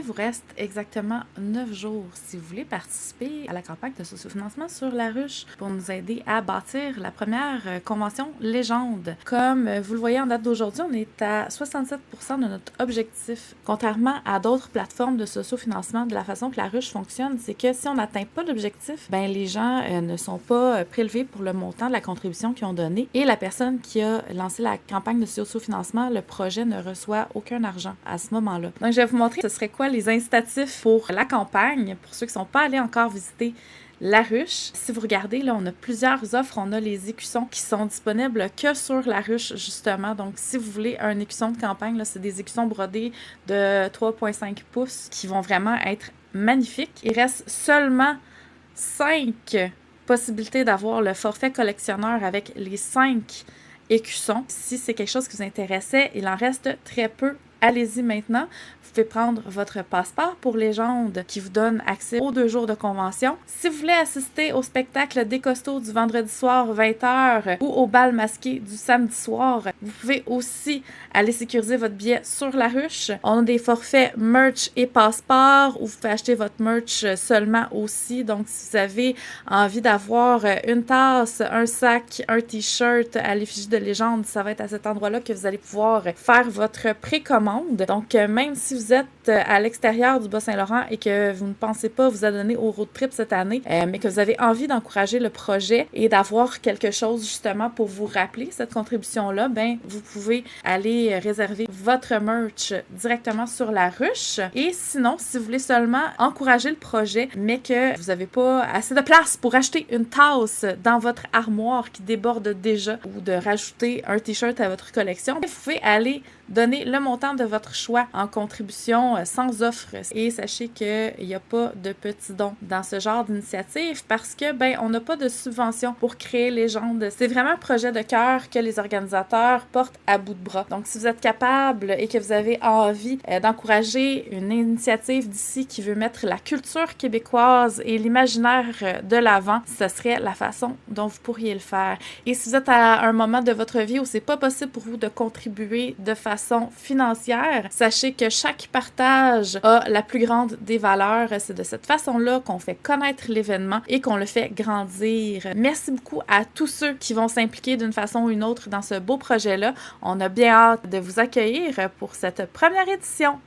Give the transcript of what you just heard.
vous reste exactement 9 jours si vous voulez participer à la campagne de sociofinancement sur La Ruche pour nous aider à bâtir la première convention légende. Comme vous le voyez en date d'aujourd'hui, on est à 67% de notre objectif. Contrairement à d'autres plateformes de sociofinancement, de la façon que La Ruche fonctionne, c'est que si on n'atteint pas l'objectif, ben les gens ne sont pas prélevés pour le montant de la contribution qu'ils ont donnée et la personne qui a lancé la campagne de sociofinancement, le projet ne reçoit aucun argent à ce moment-là. Donc, je vais vous montrer ce serait quoi les incitatifs pour la campagne, pour ceux qui ne sont pas allés encore visiter La Ruche. Si vous regardez, là, on a plusieurs offres. On a les écussons qui sont disponibles que sur La Ruche, justement. Donc, si vous voulez un écusson de campagne, là, c'est des écussons brodés de 3,5 pouces qui vont vraiment être magnifiques. Il reste seulement 5 possibilités d'avoir le forfait collectionneur avec les 5 écussons. Si c'est quelque chose qui vous intéressait, il en reste très peu. Allez-y maintenant. Vous pouvez prendre votre passeport pour légende qui vous donne accès aux 2 jours de convention. Si vous voulez assister au spectacle des costauds du vendredi soir 20h ou au bal masqué du samedi soir, vous pouvez aussi aller sécuriser votre billet sur La Ruche. On a des forfaits merch et passeport où vous pouvez acheter votre merch seulement aussi. Donc, si vous avez envie d'avoir une tasse, un sac, un t-shirt à l'effigie de légende, ça va être à cet endroit-là que vous allez pouvoir faire votre précommande. Donc, même si vous êtes à l'extérieur du Bas-Saint-Laurent et que vous ne pensez pas vous adonner au road trip cette année, mais que vous avez envie d'encourager le projet et d'avoir quelque chose justement pour vous rappeler cette contribution-là, ben vous pouvez aller réserver votre merch directement sur La Ruche. Et sinon, si vous voulez seulement encourager le projet, mais que vous n'avez pas assez de place pour acheter une tasse dans votre armoire qui déborde déjà ou de rajouter un t-shirt à votre collection, vous pouvez aller donner le montant de votre choix en contribution sans offre. Et sachez qu'il n'y a pas de petits dons dans ce genre d'initiative parce que, ben, on n'a pas de subvention pour créer Légende. C'est vraiment un projet de cœur que les organisateurs portent à bout de bras. Donc, si vous êtes capable et que vous avez envie d'encourager une initiative d'ici qui veut mettre la culture québécoise et l'imaginaire de l'avant, ce serait la façon dont vous pourriez le faire. Et si vous êtes à un moment de votre vie où c'est pas possible pour vous de contribuer de façon financière, sachez que chaque partage a la plus grande des valeurs. C'est de cette façon-là qu'on fait connaître l'événement et qu'on le fait grandir. Merci beaucoup à tous ceux qui vont s'impliquer d'une façon ou une autre dans ce beau projet-là. On a bien hâte de vous accueillir pour cette première édition.